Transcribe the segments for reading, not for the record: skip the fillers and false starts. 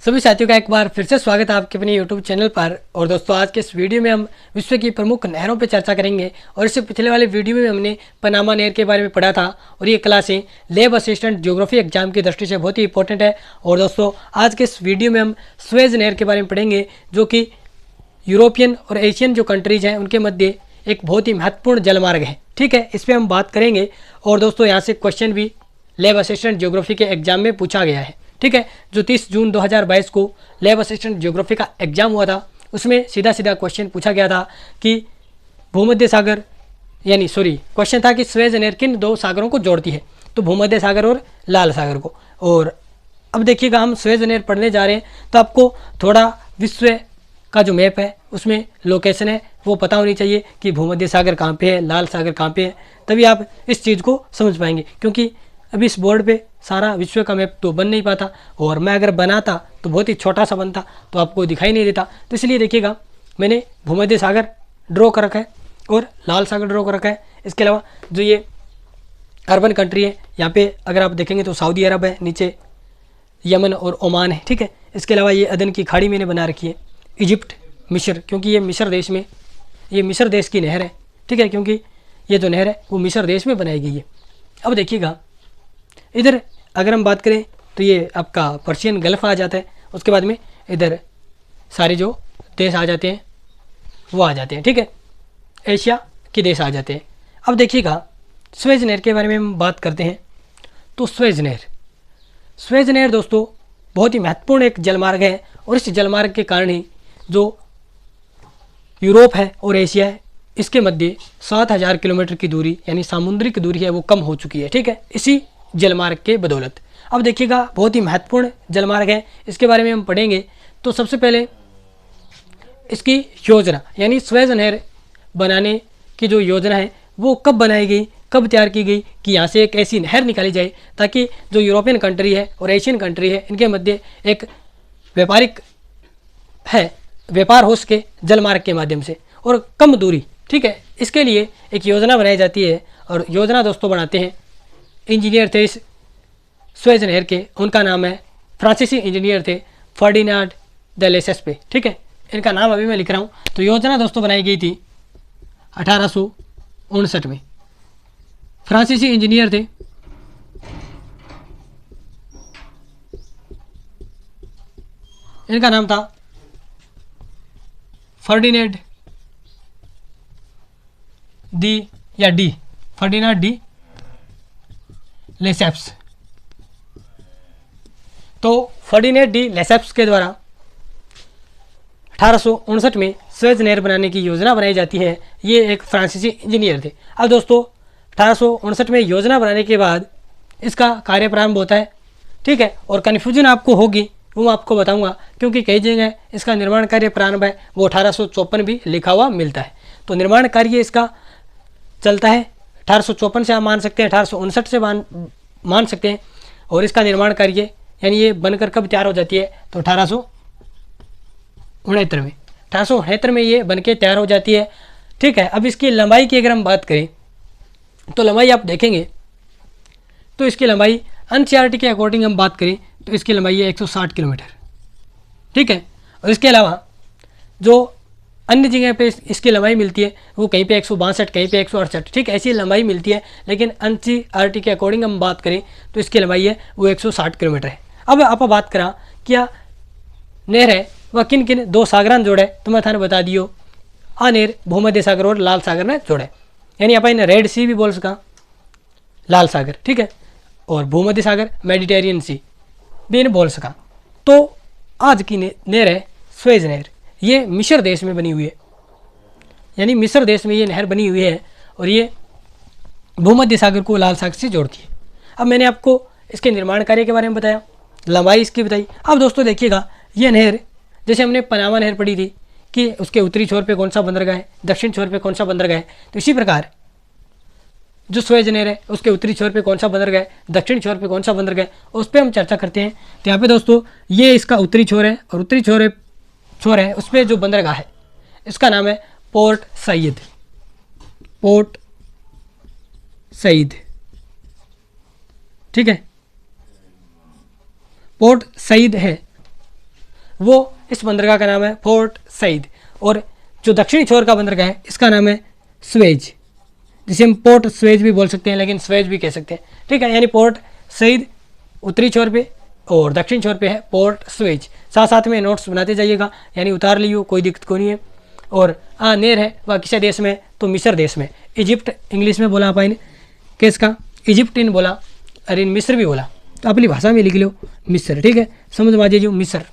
सभी साथियों का एक बार फिर से स्वागत है आपके अपने YouTube चैनल पर। और दोस्तों, आज के इस वीडियो में हम विश्व की प्रमुख नहरों पर चर्चा करेंगे। और इससे पिछले वाले वीडियो में हमने पनामा नहर के बारे में पढ़ा था और ये क्लासें लैब असिस्टेंट ज्योग्राफी एग्जाम की दृष्टि से बहुत ही इंपॉर्टेंट है। और दोस्तों, आज के इस वीडियो में हम स्वेज नहर के बारे में पढ़ेंगे, जो कि यूरोपियन और एशियन जो कंट्रीज हैं उनके मध्य एक बहुत ही महत्वपूर्ण जलमार्ग है। ठीक है, इस पर हम बात करेंगे। और दोस्तों, यहाँ से क्वेश्चन भी लैब असिस्टेंट ज्योग्राफी के एग्जाम में पूछा गया है। ठीक है, जो 30 जून 2022 को लैब असिस्टेंट ज्योग्राफी का एग्जाम हुआ था, उसमें सीधा सीधा क्वेश्चन पूछा गया था कि भूमध्य सागर क्वेश्चन था कि स्वेज नहर किन दो सागरों को जोड़ती है, तो भूमध्य सागर और लाल सागर को। और अब देखिएगा, हम स्वेज नहर पढ़ने जा रहे हैं तो आपको थोड़ा विश्व का जो मैप है उसमें लोकेशन है वो पता होनी चाहिए कि भूमध्य सागर कहाँ पे है, लाल सागर कहाँ पे है, तभी आप इस चीज़ को समझ पाएंगे। क्योंकि अभी इस बोर्ड पे सारा विश्व का मैप तो बन नहीं पाता, और मैं अगर बनाता तो बहुत ही छोटा सा बनता, तो आपको दिखाई नहीं देता। तो इसलिए देखिएगा, मैंने भूमध्य सागर ड्रॉ कर रखा है और लाल सागर ड्रॉ कर रखा है। इसके अलावा जो ये अर्बन कंट्री है, यहाँ पे अगर आप देखेंगे तो सऊदी अरब है, नीचे यमन और ओमान है। ठीक है, इसके अलावा ये अदन की खाड़ी मैंने बना रखी है, इजिप्ट, मिस्र, क्योंकि ये मिस्र देश में, ये मिस्र देश की नहर है। ठीक है, क्योंकि ये जो नहर है वो मिस्र देश में बनाई गई है। अब देखिएगा, इधर अगर हम बात करें तो ये आपका पर्शियन गल्फ आ जाता है, उसके बाद में इधर सारे जो देश आ जाते हैं वो आ जाते हैं। ठीक है, एशिया के देश आ जाते हैं। अब देखिएगा, स्वेज नहर के बारे में हम बात करते हैं। तो स्वेज नहर दोस्तों बहुत ही महत्वपूर्ण एक जलमार्ग है, और इस जलमार्ग के कारण ही जो यूरोप है और एशिया है, इसके मध्य 7000 किलोमीटर की दूरी यानी समुद्री की दूरी है वो कम हो चुकी है। ठीक है, इसी जलमार्ग के बदौलत। अब देखिएगा, बहुत ही महत्वपूर्ण जलमार्ग है, इसके बारे में हम पढ़ेंगे। तो सबसे पहले इसकी योजना यानी स्वेज नहर बनाने की जो योजना है वो कब बनाई गई, कब तैयार की गई कि यहाँ से एक ऐसी नहर निकाली जाए ताकि जो यूरोपियन कंट्री है और एशियन कंट्री है इनके मध्य एक व्यापार हो सके जलमार्ग के माध्यम से और कम दूरी। ठीक है, इसके लिए एक योजना बनाई जाती है, और योजना दोस्तों बनाते हैं इंजीनियर थे इस स्वेज नहर के, उनका नाम है, फ्रांसीसी इंजीनियर थे फर्डिनांड द लेसेस्पे। ठीक है, इनका नाम अभी मैं लिख रहा हूँ। तो योजना दोस्तों बनाई गई थी 1859 में। फ्रांसीसी इंजीनियर थे, इनका नाम था फर्डिनांड डी लेसेप्स। तो फर्डिनांड डी लेसेप्स के द्वारा 1859 में स्वेज नहर बनाने की योजना बनाई जाती है। ये एक फ्रांसीसी इंजीनियर थे। अब दोस्तों, 1859 में योजना बनाने के बाद इसका कार्य प्रारंभ होता है। ठीक है, और कन्फ्यूजन आपको होगी वो मैं आपको बताऊंगा, क्योंकि कई जगह इसका निर्माण कार्य प्रारंभ है वो 1854 भी लिखा हुआ मिलता है। तो निर्माण कार्य इसका चलता है 1854 से आप मान सकते हैं, 1859 से मान सकते हैं। और इसका निर्माण कार्य यानी ये बनकर कब तैयार हो जाती है, तो 1869 में ये बनके तैयार हो जाती है। ठीक है, अब इसकी लंबाई की अगर हम बात करें तो लंबाई आप देखेंगे तो इसकी लंबाई एनसीईआरटी के अकॉर्डिंग हम बात करें तो इसकी लंबाई है 160 किलोमीटर। ठीक है, और इसके अलावा जो अन्य जगह पे इसकी लंबाई मिलती है वो कहीं पे 162, कहीं पे 168। ठीक, ऐसी लंबाई मिलती है, लेकिन एनसीईआरटी के अकॉर्डिंग हम बात करें तो इसकी लंबाई है वो 160 किलोमीटर है। अब आप बात करा क्या नहर है वह किन किन दो सागरान जोड़े, तो मैं थाने बता दियो आ नहर भूमध्य सागर और लाल सागर ने जोड़े, यानी आप इन्हें रेड सी भी बोल सका, लाल सागर। ठीक है, और भूमध्य सागर मेडिटेरियन सी भी इन्हें बोल सका। तो आज की नहर है स्वेज नहर, ये मिस्र देश में बनी हुई है, यानी मिस्र देश में ये नहर बनी हुई है, और ये भूमध्य सागर को लाल सागर से जोड़ती है। अब मैंने आपको इसके निर्माण कार्य के बारे में बताया, लंबाई इसकी बताई। अब दोस्तों देखिएगा, ये नहर जैसे हमने पनामा नहर पढ़ी थी कि उसके उत्तरी छोर पे कौन सा बंदरगाह है, दक्षिण छोर पे कौन सा बंदरगाह है, तो इसी प्रकार जो स्वेज नहर है उसके उत्तरी छोर पे कौन सा बंदरगाह है, दक्षिण छोर पे कौन सा बंदरगाह है, उस पर हम चर्चा करते हैं। तो यहाँ पे दोस्तों ये इसका उत्तरी छोर है, और उत्तरी छोर है उस पर जो बंदरगाह है इसका नाम है पोर्ट सईद। ठीक है, पोर्ट सईद है वो इस बंदरगाह का नाम है पोर्ट सईद। और जो दक्षिणी छोर का बंदरगाह है इसका नाम है सुएज, जिसे हम पोर्ट सुएज भी बोल सकते हैं, लेकिन सुएज भी कह सकते हैं, ठीक है। यानी पोर्ट सईद उत्तरी छोर पे और दक्षिण छोर पे है पोर्ट सुएज। साथ साथ में नोट्स बनाते जाइएगा, यानी उतार लियो, कोई दिक्कत कोई नहीं है। और नेर है वह किस देश में, तो मिस्र देश में। इजिप्ट इंग्लिश में बोला अपन किसका, इजिप्ट इन बोला, अरे इन मिस्र भी बोला, तो अपनी भाषा में लिख लो मिस्र, ठीक है, समझ में आ जाइए मिस्र।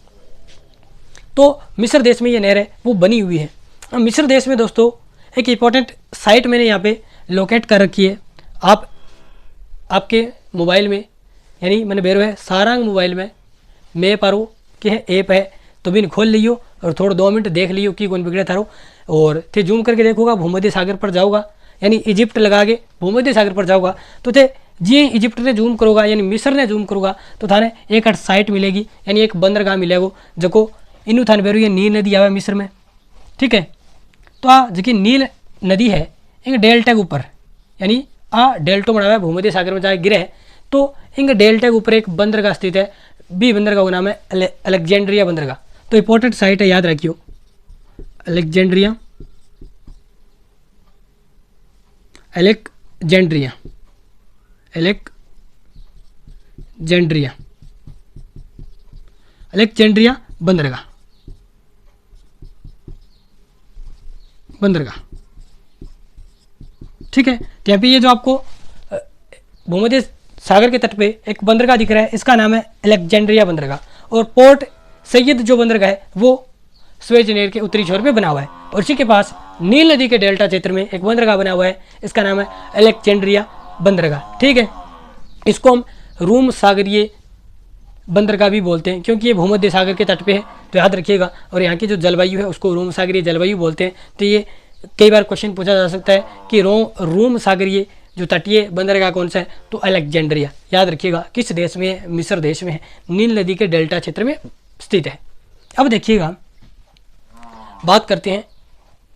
तो मिस्र देश में ये नहर है वो बनी हुई है। अब मिस्र देश में दोस्तों एक इंपॉर्टेंट साइट मैंने यहाँ पे लोकेट कर रखी है। आप आपके मोबाइल में, यानी मैंने बेरो है सारंग मोबाइल में मैप आरो कि है ऐप है, तो भी खोल लियो और थोड़ा 2 मिनट देख लियो कि कौन बिगड़े थारो, और थे जूम करके देखोगा भूमध्य सागर पर जाओगा, यानी इजिप्ट लगा के भूमध्य सागर पर जाओगा, तो थे जी इजिप्ट ने जूम करोगा, यानी मिस्र ने जूम करोगा, तो थाने एक अट साइट मिलेगी, यानी एक बंदरगाह मिलेगा जको इनू थाने बेरो ये नील नदी आवे मिस्र में, ठीक है। तो जी नील नदी है इन डेल्टा के ऊपर, यानी डेल्टो बनावा है भूमध्य सागर में जाए गिरे है, तो इन डेल्टा के ऊपर एक बंदरगाह स्थित है, बी बंदरगाह का नाम है अलेक्जेंड्रिया बंदरगाह। तो इंपॉर्टेंट साइट है, याद रखियो अलेक्जेंड्रिया, अलेक्जेंड्रिया, अलेक्जेंड्रिया, अलेक्जेंड्रिया बंदरगाह, बंदरगाह, ठीक है। तो यहाँ पे ये जो आपको भूमध्य सागर के तट पे एक बंदरगाह दिख रहा है, इसका नाम है अलेक्जेंड्रिया बंदरगाह। और पोर्ट सैयद जो बंदरगाह है वो सुएज नहर के उत्तरी छोर पे बना हुआ है, और इसी के पास नील नदी के डेल्टा क्षेत्र में एक बंदरगाह बना हुआ है, इसका नाम है अलेक्जेंड्रिया बंदरगाह, ठीक है। इसको हम रूम सागरीय बंदरगाह भी बोलते हैं, क्योंकि ये भूमध्य सागर के तट पे है, तो याद रखिएगा। और यहाँ की जो जलवायु है उसको रूम सागरीय जलवायु बोलते हैं। तो ये कई बार क्वेश्चन पूछा जा सकता है कि रूम सागरीय जो तटीय बंदरगाह कौन सा है, तो अलेक्जेंड्रिया, याद रखिएगा। किस देश में है, मिस्र देश में है, नील नदी के डेल्टा क्षेत्र में स्थित है। अब देखिएगा, बात करते हैं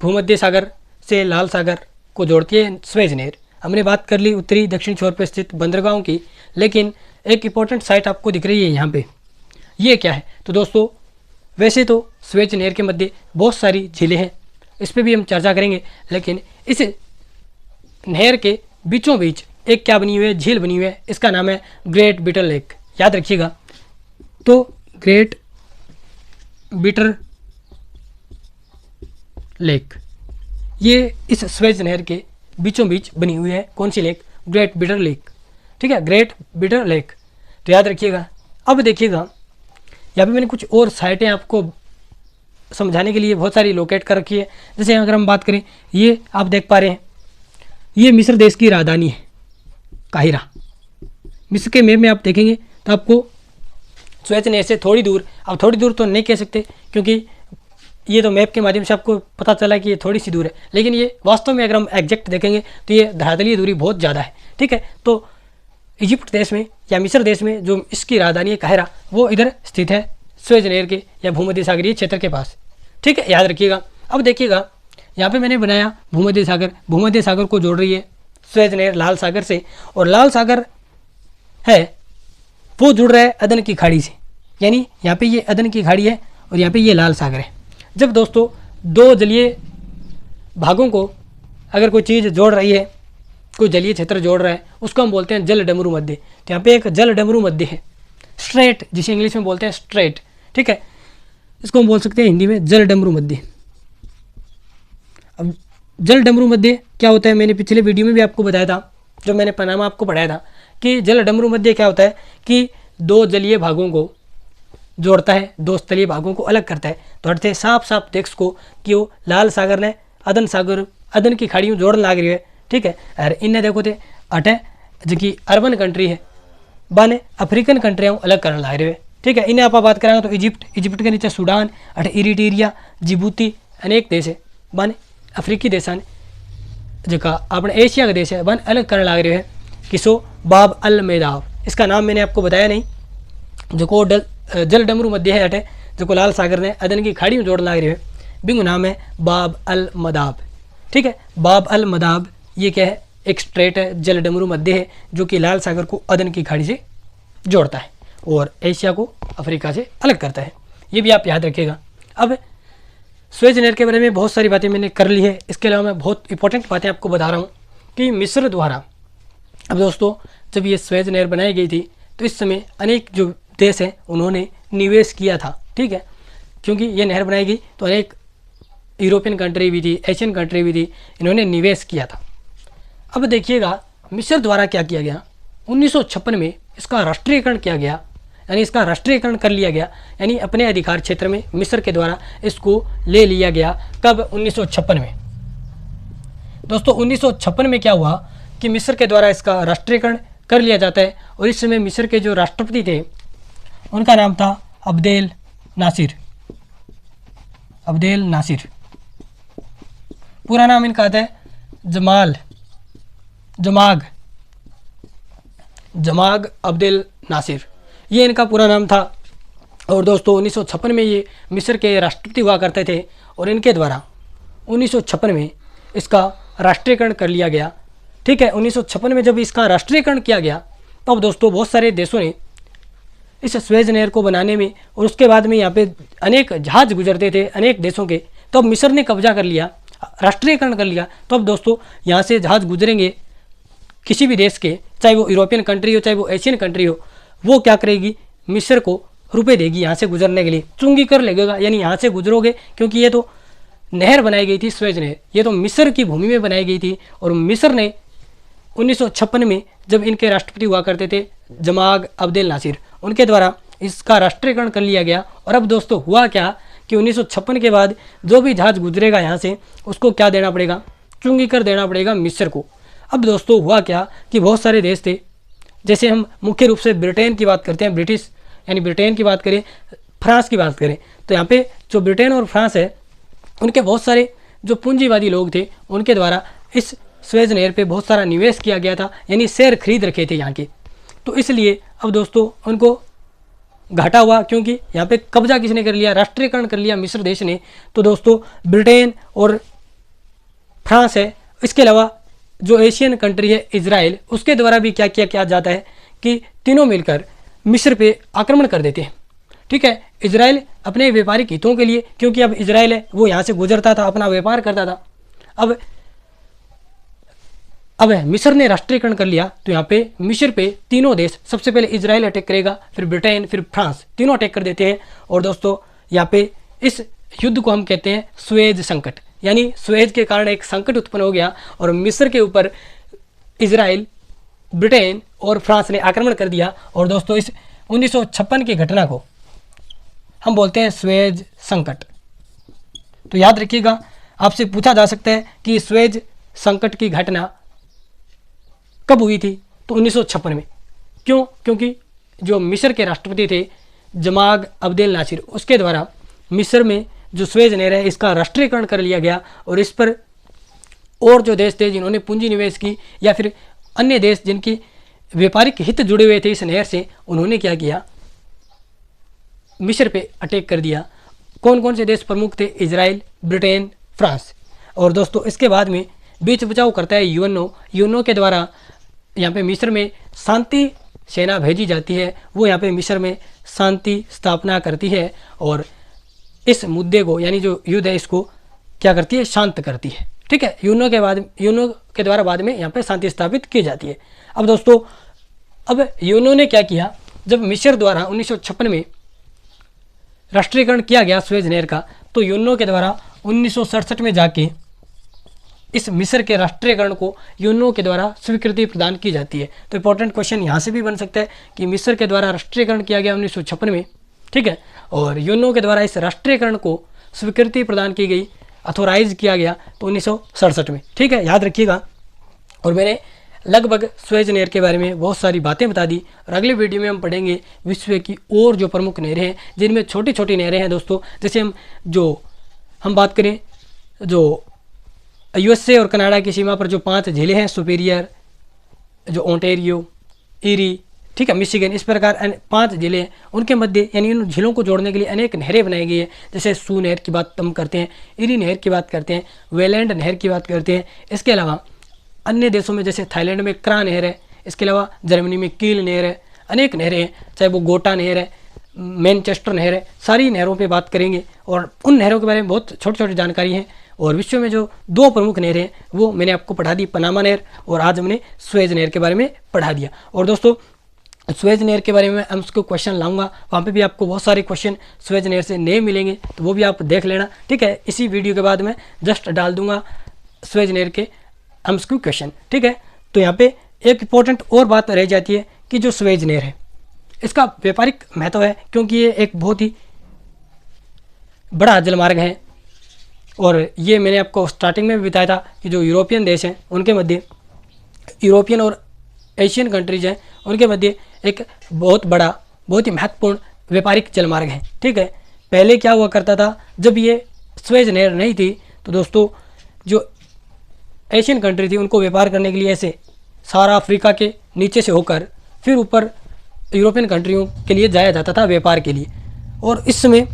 भूमध्य सागर से लाल सागर को जोड़ती है सुएज नहर। हमने बात कर ली उत्तरी दक्षिण छोर पर स्थित बंदरगाहों की, लेकिन एक इंपॉर्टेंट साइट आपको दिख रही है यहाँ पे, ये क्या है, तो दोस्तों वैसे तो सुएज नहर के मध्य बहुत सारी झीलें हैं, इस पर भी हम चर्चा करेंगे, लेकिन इस नहर के बीचों बीच एक क्या बनी हुई है, झील बनी हुई है, इसका नाम है ग्रेट बिटर लेक, याद रखिएगा। तो ग्रेट बिटर लेक ये इस सुएज नहर के बीचों बीच बनी हुई है, कौन सी लेक, ग्रेट बिटर लेक, ठीक है, ग्रेट बिटर लेक, तो याद रखिएगा। अब देखिएगा यहाँ पे मैंने कुछ और साइटें आपको समझाने के लिए बहुत सारी लोकेट कर रखी है। जैसे अगर हम बात करें, ये आप देख पा रहे हैं, ये मिस्र देश की राजधानी है काहिरा। मिस्र के मैप में आप देखेंगे तो आपको सुएज नहर से थोड़ी दूर, अब थोड़ी दूर तो नहीं कह सकते क्योंकि ये तो मैप के माध्यम से आपको पता चला कि ये थोड़ी सी दूर है, लेकिन ये वास्तव में अगर हम एग्जैक्ट देखेंगे तो ये धरातलीय दूरी बहुत ज़्यादा है, ठीक है। तो इजिप्ट देश में या मिस्र देश में जो इसकी राजधानी है काहिरा, वो इधर स्थित है सुएज नहर के या भूमध्य सागरीय क्षेत्र के पास, ठीक है, याद रखिएगा। अब देखिएगा यहाँ पे मैंने बनाया भूमध्य सागर को जोड़ रही है सुएज नहर लाल सागर से, और लाल सागर है वो जुड़ रहा है अदन की खाड़ी से, यानी यहाँ पे ये अदन की खाड़ी है और यहाँ पे ये लाल सागर है। जब दोस्तों दो जलीय भागों को अगर कोई चीज़ जोड़ रही है, कोई जलीय क्षेत्र जोड़ रहा है, उसको हम बोलते हैं जल डमरू मध्य। तो यहाँ पे एक जल डमरू मध्य है, स्ट्रेट, जिसे इंग्लिश में बोलते हैं स्ट्रेट, ठीक है, इसको हम बोल सकते हैं हिंदी में जल डमरू मध्य। अब जल डमरू मध्य क्या होता है, मैंने पिछले वीडियो में भी आपको बताया था, जो मैंने पनामा आपको पढ़ाया था कि जल डमरू मध्य क्या होता है कि दो जलीय भागों को जोड़ता है, दो स्थलीय भागों को अलग करता है। तो हटते साफ साफ देख को कि वो लाल सागर ने अदन की खाड़ियों जोड़न लाग रही है, ठीक है। और इन्हें देखो थे अटे जो कि अर्बन कंट्री है बाने अफ्रीकन कंट्रियाँ अलग करने लग रहे हैं, ठीक है। इन्हें आप बात करेंगे तो इजिप्ट के नीचे सूडान, अटे इरिट्रिया, जिबूती अनेक देश है बाने अफ्रीकी देशान जो अपने एशिया का देश है बन अलग करने लग रहे हैं। किसो बाब अल मेदाब, इसका नाम मैंने आपको बताया नहीं, जो को जल डमरू मध्य है अटे जो को लाल सागर ने अदन की खाड़ी में जोड़ लग रहे हैं, बिंगु नाम है बाब अल मदाब, ठीक है। बाब अल मदाब ये क्या है, एक स्ट्रेट है, जल डमरू मध्य है जो कि लाल सागर को अदन की खाड़ी से जोड़ता है और एशिया को अफ्रीका से अलग करता है। ये भी आप याद रखिएगा। अब स्वेज नहर के बारे में बहुत सारी बातें मैंने कर ली है, इसके अलावा मैं बहुत इंपॉर्टेंट बातें आपको बता रहा हूँ कि मिस्र द्वारा, अब दोस्तों जब ये स्वेज नहर बनाई गई थी तो इस समय अनेक जो देश हैं उन्होंने निवेश किया था, ठीक है, क्योंकि ये नहर बनाई गई तो अनेक यूरोपियन कंट्री भी थी, एशियन कंट्री भी थी, इन्होंने निवेश किया था। अब देखिएगा मिस्र द्वारा क्या किया गया, 1956 में इसका राष्ट्रीयकरण किया गया, यानी इसका राष्ट्रीयकरण कर लिया गया, यानी अपने अधिकार क्षेत्र में मिस्र के द्वारा इसको ले लिया गया। कब? 1956 में। दोस्तों 1956 में क्या हुआ कि मिस्र के द्वारा इसका राष्ट्रीयकरण कर लिया जाता है और इस समय मिस्र के जो राष्ट्रपति थे उनका नाम था अब्देल नासिर। अब्देल नासिर, पूरा नाम इनका आता है जमाग अब्देल नासिर, ये इनका पूरा नाम था। और दोस्तों 1956 में ये मिस्र के राष्ट्रपति हुआ करते थे और इनके द्वारा 1956 में इसका राष्ट्रीयकरण कर लिया गया, ठीक है। 1956 में जब इसका राष्ट्रीयकरण किया गया तब तो दोस्तों बहुत सारे देशों ने इस स्वेज नहर को बनाने में, और उसके बाद में यहाँ पे अनेक जहाज गुजरते थे अनेक देशों के, तो अब मिस्र ने कब्जा कर लिया, राष्ट्रीयकरण कर लिया। तो अब दोस्तों यहाँ से जहाज गुजरेंगे किसी भी देश के, चाहे वो यूरोपियन कंट्री हो चाहे वो एशियन कंट्री हो, वो क्या करेगी, मिस्र को रुपए देगी यहाँ से गुजरने के लिए, चुंगी कर लगेगा, यानी यहाँ से गुजरोगे, क्योंकि ये तो नहर बनाई गई थी स्वेज नहर, ये तो मिस्र की भूमि में बनाई गई थी। और मिस्र ने 1956 में जब इनके राष्ट्रपति हुआ करते थे जमाग अब्देल नासिर, उनके द्वारा इसका राष्ट्रीयकरण कर लिया गया। और अब दोस्तों हुआ क्या कि 1956 के बाद जो भी जहाज गुजरेगा यहाँ से उसको क्या देना पड़ेगा, चुंगी कर देना पड़ेगा मिस्र को। अब दोस्तों हुआ क्या कि बहुत सारे देश थे, जैसे हम मुख्य रूप से ब्रिटेन की बात करते हैं, ब्रिटिश यानी ब्रिटेन की बात करें, फ्रांस की बात करें, तो यहाँ पे जो ब्रिटेन और फ्रांस है उनके बहुत सारे जो पूंजीवादी लोग थे उनके द्वारा इस स्वेज नहर पे बहुत सारा निवेश किया गया था, यानी शेयर खरीद रखे थे यहाँ के। तो इसलिए अब दोस्तों उनको घाटा हुआ, क्योंकि यहाँ पे कब्जा किसने कर लिया, राष्ट्रीयकरण कर लिया मिस्र देश ने। तो दोस्तों ब्रिटेन और फ्रांस है, इसके अलावा जो एशियन कंट्री है इजराइल, उसके द्वारा भी क्या किया जाता है कि तीनों मिलकर मिस्र पे आक्रमण कर देते हैं, ठीक है। इजराइल अपने व्यापारिक हितों के लिए, क्योंकि अब इजराइल है वो यहाँ से गुजरता था, अपना व्यापार करता था। अब मिस्र ने राष्ट्रीयकरण कर लिया तो यहाँ पे मिस्र पे तीनों देश, सबसे पहले इजराइल अटैक करेगा, फिर ब्रिटेन, फिर फ्रांस, तीनों अटैक कर देते हैं। और दोस्तों यहाँ पे इस युद्ध को हम कहते हैं स्वेज संकट, यानी स्वेज के कारण एक संकट उत्पन्न हो गया और मिस्र के ऊपर इजराइल, ब्रिटेन और फ्रांस ने आक्रमण कर दिया। और दोस्तों इस 1956 की घटना को हम बोलते हैं स्वेज संकट। तो याद रखिएगा, आपसे पूछा जा सकता है कि स्वेज संकट की घटना कब हुई थी, तो 1956 में। क्यों? क्योंकि जो मिस्र के राष्ट्रपति थे जमाग अब्देल नासिर, उसके द्वारा मिस्र में जो स्वेज नहर है इसका राष्ट्रीयकरण कर लिया गया। और इस पर और जो देश थे जिन्होंने पूंजी निवेश की, या फिर अन्य देश जिनकी व्यापारिक हित जुड़े हुए थे इस नहर से, उन्होंने क्या किया, मिस्र पे अटैक कर दिया। कौन कौन से देश प्रमुख थे? Israel, Britain, France. और दोस्तों इसके बाद में बीच बचाव करता है यूएनओ के द्वारा यहाँ पे मिस्र में शांति सेना भेजी जाती है, वो यहाँ पे मिस्र में शांति स्थापना करती है और इस मुद्दे को, यानी जो युद्ध है इसको क्या करती है, शांत करती है, ठीक है। यूएनओ के द्वारा बाद में यहाँ पे शांति स्थापित की जाती है। अब दोस्तों अब यूएनओ ने क्या किया, जब मिस्र द्वारा 1956 में राष्ट्रीयकरण किया गया स्वेज नहर का, तो यूएनओ के द्वारा 1967 में जाके इस मिस्र के राष्ट्रीयकरण को यूएनओ के द्वारा स्वीकृति प्रदान की जाती है। तो इंपॉर्टेंट क्वेश्चन यहाँ से भी बन सकता है कि मिस्र के द्वारा राष्ट्रीयकरण किया गया 1956 में, ठीक है, और यूएनओ के द्वारा इस राष्ट्रीयकरण को स्वीकृति प्रदान की गई, अथोराइज किया गया तो 1967 में, ठीक है, याद रखिएगा। और मैंने लगभग स्वेज नहर के बारे में बहुत सारी बातें बता दी, और अगले वीडियो में हम पढ़ेंगे विश्व की और जो प्रमुख नहरें हैं, जिनमें छोटी छोटी नहरें हैं दोस्तों। जैसे हम बात करें जो यूएसए और कनाडा की सीमा पर जो 5 झीलें हैं, सुपीरियर, जो ओंटेरियो, ईरी, ठीक है, मिशिगन, इस प्रकार 5 झीलें हैं, उनके मध्य यानी इन झीलों को जोड़ने के लिए अनेक नहरें बनाई गई है। जैसे सू नहर की बात हम करते हैं, ईरी नहर की बात करते हैं, वेलैंड नहर की बात करते हैं। इसके अलावा अन्य देशों में जैसे थाईलैंड में क्रा नहर है, इसके अलावा जर्मनी में कील नहर है, अनेक नहरें हैं, चाहे वो गोटा नहर है, मैनचेस्टर नहर है, सारी नहरों पे बात करेंगे और उन नहरों के बारे में बहुत छोटी छोटी जानकारी है। और विश्व में जो 2 प्रमुख नहरें हैं वो मैंने आपको पढ़ा दी, पनामा नहर और आज हमने सुएज नहर के बारे में पढ़ा दिया। और दोस्तों सुएज नहर के बारे में हम उसको क्वेश्चन लाऊंगा, वहाँ पे भी आपको बहुत सारे क्वेश्चन सुएज नहर से नए मिलेंगे, तो वो भी आप देख लेना, ठीक है। इसी वीडियो के बाद मैं जस्ट डाल दूंगा सुएज नहर के एमसीक्यू क्वेश्चन, ठीक है। तो यहाँ पे एक इंपॉर्टेंट और बात रह जाती है कि जो सुएज नहर है इसका व्यापारिक महत्व है, क्योंकि ये एक बहुत ही बड़ा जलमार्ग है। और ये मैंने आपको स्टार्टिंग में भी बताया था कि जो यूरोपियन देश हैं उनके मध्य, यूरोपियन और एशियन कंट्रीज हैं उनके मध्य एक बहुत बड़ा, बहुत ही महत्वपूर्ण व्यापारिक जलमार्ग है, ठीक है। पहले क्या हुआ करता था, जब ये सुएज नहर नहीं थी तो दोस्तों जो एशियन कंट्री थी उनको व्यापार करने के लिए ऐसे सारा अफ्रीका के नीचे से होकर फिर ऊपर यूरोपियन कंट्रियों के लिए जाया जाता था व्यापार के लिए। और इस समय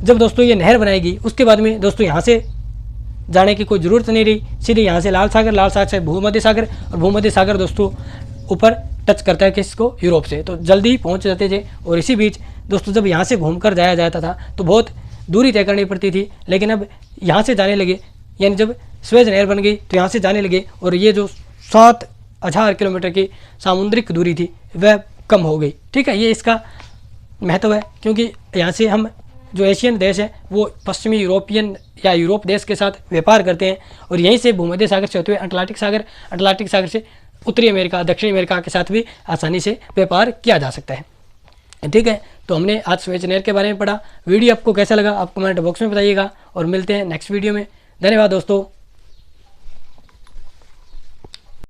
जब दोस्तों ये नहर बनाएगी उसके बाद में दोस्तों यहाँ से जाने की कोई ज़रूरत नहीं रही, सीधे यहाँ से लाल सागर से भूमध्य सागर, और भूमध्य सागर दोस्तों ऊपर टच करता है किसको, यूरोप से, तो जल्दी पहुँच जाते थे। और इसी बीच दोस्तों जब यहाँ से घूमकर जाया जाता था तो बहुत दूरी तय करनी पड़ती थी, लेकिन अब यहाँ से जाने लगे, यानी जब सुएज नहर बन गई तो यहाँ से जाने लगे और ये जो 7000 किलोमीटर की सामुद्रिक दूरी थी वह कम हो गई, ठीक है। ये इसका महत्व है, क्योंकि यहाँ से हम जो एशियन देश है वो पश्चिमी यूरोपियन या यूरोप देश के साथ व्यापार करते हैं, और यहीं से भूमध्य सागर से होते हुए अटलांटिक सागर से उत्तरी अमेरिका, दक्षिणी अमेरिका के साथ भी आसानी से व्यापार किया जा सकता है, ठीक है। तो हमने आज सुएज नहर के बारे में पढ़ा। वीडियो आपको कैसा लगा आप कमेंट बॉक्स में बताइएगा, और मिलते हैं नेक्स्ट वीडियो में। धन्यवाद दोस्तों।